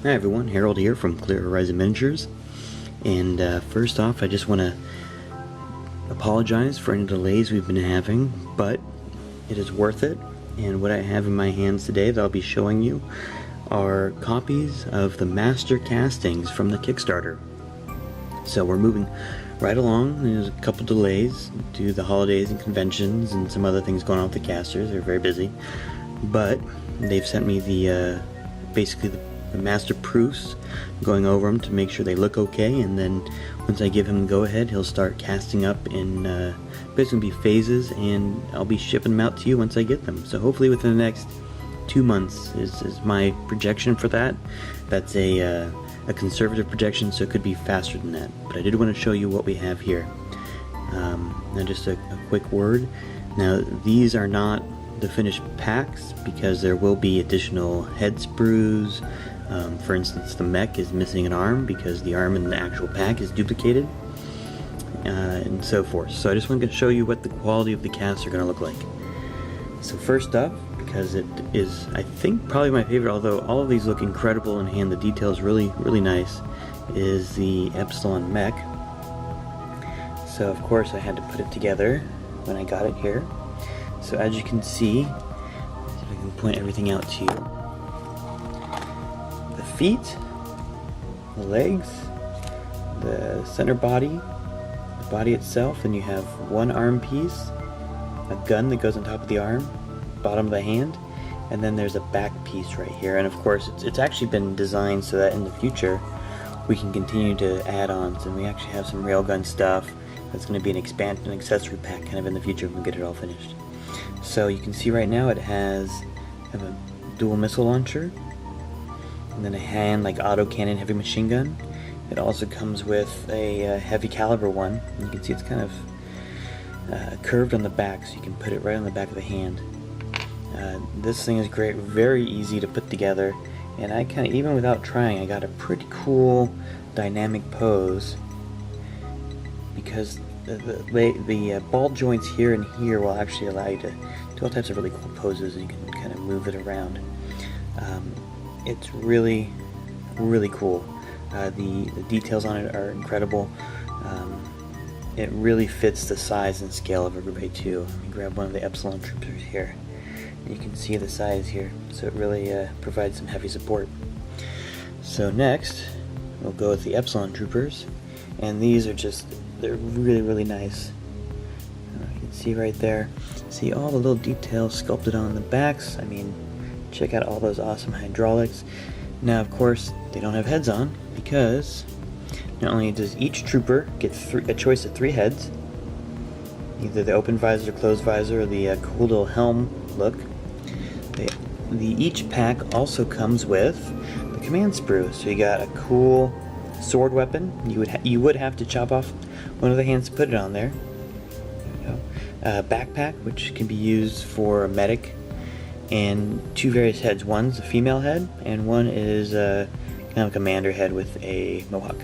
Hi everyone, Harold here from Clear Horizon Miniatures, and first off I just want to apologize for any delays we've been having, but it is worth it, and what I have in my hands today that I'll be showing you are copies of the master castings from the Kickstarter. So we're moving right along. There's a couple delays due to the holidays and conventions and some other things going on with the casters. They're very busy, but they've sent me the basically the master proofs, going over them to make sure they look okay, and then once I give him the go ahead, he'll start casting up in basically phases, and I'll be shipping them out to you once I get them. So hopefully within the next 2 months is my projection for that. That's a conservative projection, so it could be faster than that, but I did want to show you what we have here. Now just a quick word. Now these are not the finished packs because there will be additional head sprues. For instance, the mech is missing an arm because the arm in the actual pack is duplicated, and so forth. So I just wanted to show you what the quality of the casts are going to look like. So first up, because it is, I think, probably my favorite, although all of these look incredible in hand, the detail's really nice, is the Epsilon mech. So of course I had to put it together when I got it here. So as you can see, if I can point everything out to you, the feet, the legs, the center body, the body itself, and you have one arm piece, a gun that goes on top of the arm, bottom of the hand, and then there's a back piece right here. And of course it's actually been designed so that in the future we can continue to add ons, and we actually have some railgun stuff that's going to be an accessory pack kind of in the future when we get it all finished. So you can see right now it has a dual missile launcher, and then a hand like autocannon heavy machine gun. It also comes with a heavy caliber one. You can see it's kind of curved on the back, so you can put it right on the back of the hand. This thing is great, very easy to put together, and I kind of, even without trying, I got a pretty cool dynamic pose because the ball joints here and here will actually allow you to do all types of really cool poses, and you can kind of move it around. It's really cool. The details on it are incredible. It really fits the size and scale of everybody too. Let me grab one of the Epsilon troopers here. You can see the size here, so it really provides some heavy support. So next, we'll go with the Epsilon troopers, and these are just, they're really nice. You can see right there, see all the little details sculpted on the backs. I mean, check out all those awesome hydraulics. Now of course they don't have heads on because not only does each trooper get a choice of 3 heads, either the open visor, closed visor, or the cool little helm look. Each pack also comes with the command sprue, so you got a cool sword weapon. You would have to chop off one of the hands to put it on there. There we go. A backpack, which can be used for a medic, and 2 various heads. One's a female head, and one is kind of a commander head with a mohawk.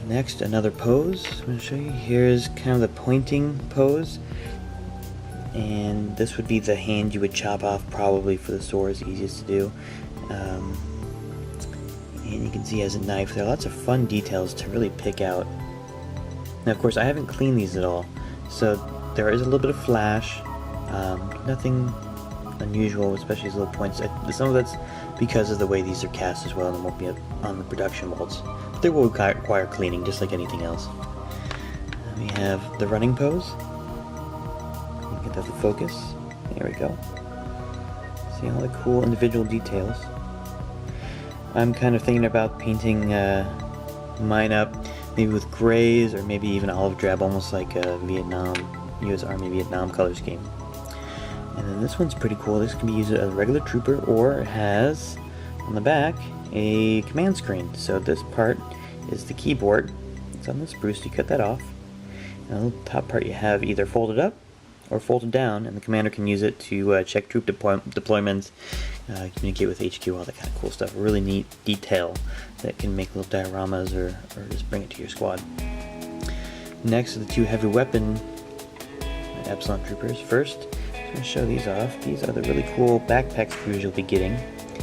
Next, another pose I'm going to show you. Here's kind of the pointing pose, and this would be the hand you would chop off probably for the sword, is easiest to do. And you can see it has a knife. There are lots of fun details to really pick out. Now of course I haven't cleaned these at all, so there is a little bit of flash. Nothing unusual, especially these little points. Some of that's because of the way these are cast as well, and won't be on the production molds. But they will require cleaning, just like anything else. We have the running pose. Get that to focus. There we go. See all the cool individual details. I'm kind of thinking about painting mine up maybe with grays or maybe even olive drab, almost like a U.S. Army Vietnam color scheme. And then this one's pretty cool. This can be used as a regular trooper, or it has on the back a command screen. So this part is the keyboard. It's on the sprue, so you cut that off. And the top part you have either folded up or folded down, and the commander can use it to check troop deployments, communicate with HQ, all that kind of cool stuff. Really neat detail that can make little dioramas or just bring it to your squad. Next are the 2 heavy weapon Epsilon troopers. First, I'm going to show these off. These are the really cool backpack sprues you'll be getting.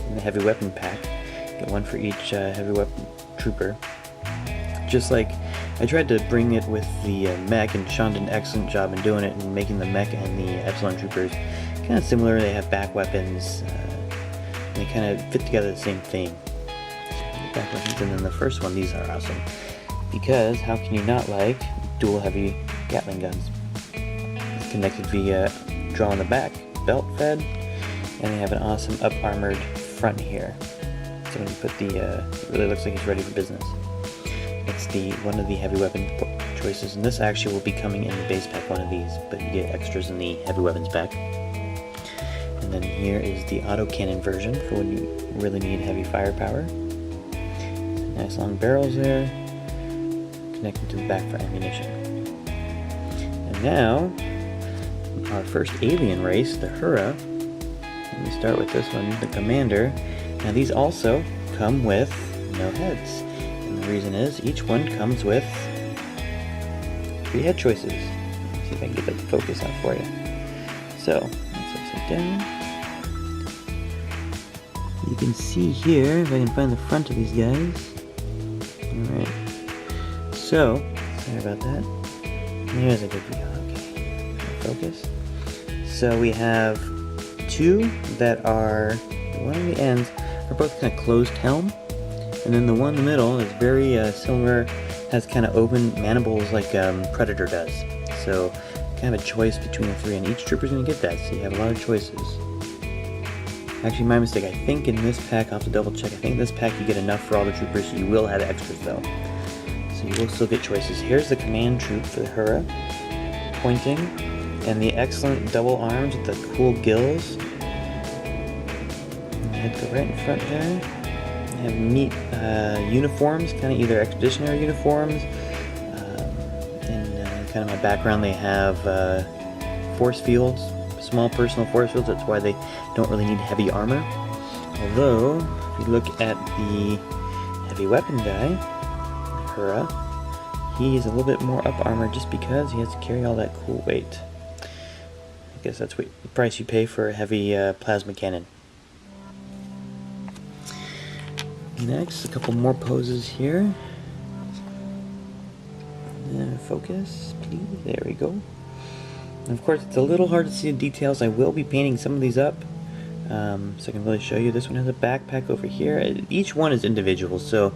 in the heavy weapon pack. Get one for each heavy weapon trooper. Just like I tried to bring it with the mech, and Sean did an excellent job in doing it and making the mech and the Epsilon troopers kind of similar. They have back weapons, and they kind of fit together the same theme. Back weapons, and then the first one, these are awesome because how can you not like dual heavy Gatling guns? It's connected via draw on the back, belt fed, and they have an awesome up armored front here. So when you put the, it really looks like it's ready for business. It's one of the heavy weapon choices, and this actually will be coming in the base pack, one of these, but you get extras in the heavy weapons pack. And then here is the autocannon version for when you really need heavy firepower. Nice long barrels there, connected to the back for ammunition. And now, our first alien race, the Hura. Let me start with this one, the Commander. Now these also come with no heads. And the reason is, each one comes with 3 head choices. Let's see if I can get the focus out for you. So, let's upside down. You can see here, if I can find the front of these guys. Alright. So, sorry about that. Here's a good view. Okay. Focus. So we have 2 that are, one of the ends are both kind of closed helm, and then the one in the middle is very similar, has kind of open mandibles like Predator does. So kind of a choice between the 3, and each trooper's going to get that, so you have a lot of choices. Actually, my mistake. I think in this pack, I'll have to double check. I think in this pack you get enough for all the troopers, so you will have extras though. So you will still get choices. Here's the command troop for the Hura, pointing, and the excellent double arms with the cool gills. Head go right in front there. They have neat uniforms, kind of either expeditionary uniforms. In kind of my background, they have force fields, small personal force fields. That's why they don't really need heavy armor. Although, if you look at the heavy weapon guy, Hura, he's a little bit more up armor just because he has to carry all that cool weight. I guess that's what the price you pay for a heavy plasma cannon. Next, a couple more poses here. Focus, please. There we go. And of course, it's a little hard to see the details. I will be painting some of these up, so I can really show you. This one has a backpack over here. Each one is individual, so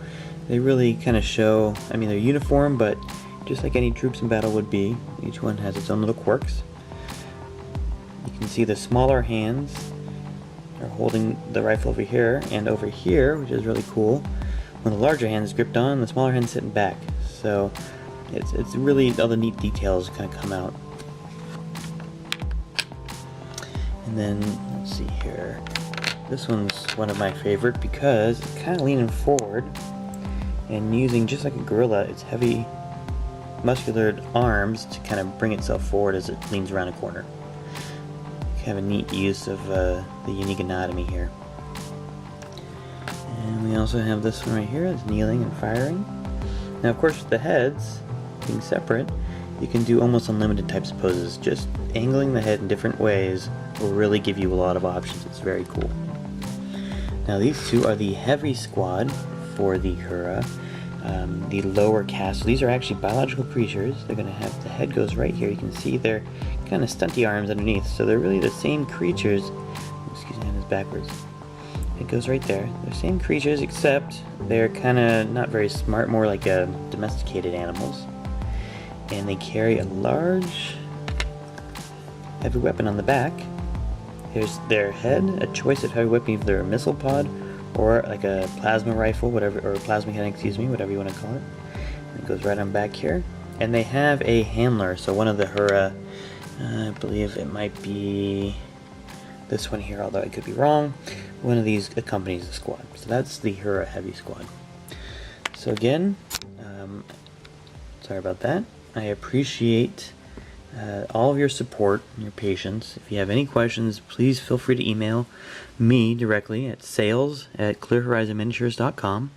they really kind of show, I mean, they're uniform, but just like any troops in battle would be, each one has its own little quirks. You can see the smaller hands are holding the rifle over here, and over here, which is really cool, when the larger hand is gripped on, the smaller hand is sitting back. So it's really, all the neat details kind of come out. And then, let's see here, this one's one of my favorite because it's kind of leaning forward and using, just like a gorilla, its heavy muscular arms to kind of bring itself forward as it leans around a corner. Kind of a neat use of the unique anatomy here. And we also have this one right here that's kneeling and firing. Now of course with the heads being separate, you can do almost unlimited types of poses. Just angling the head in different ways will really give you a lot of options. It's very cool. Now these two are the heavy squad for the Hura, the lower caste. So these are actually biological creatures. They're going to have, the head goes right here. You can see their kind of stunty arms underneath. So they're really the same creatures. Excuse me, hand is backwards. It goes right there. They're same creatures, except they're kind of not very smart, more like domesticated animals. And they carry a large heavy weapon on the back. Here's their head, a choice of heavy weapon, either a missile pod or like a plasma rifle, whatever, or a plasma cannon, excuse me, whatever you want to call it. And it goes right on back here. And they have a handler, so one of the Hura, I believe it might be this one here, although I could be wrong. One of these accompanies the squad. So that's the Hura heavy squad. So again, sorry about that. I appreciate all of your support and your patience. If you have any questions, please feel free to email me directly at sales@clearhorizonminiatures.com.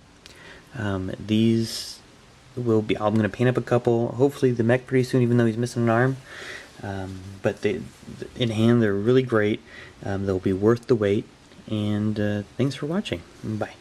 These will be, I'm going to paint up a couple, hopefully the mech pretty soon, even though he's missing an arm. But in hand, they're really great. They'll be worth the wait. and thanks for watching. Bye.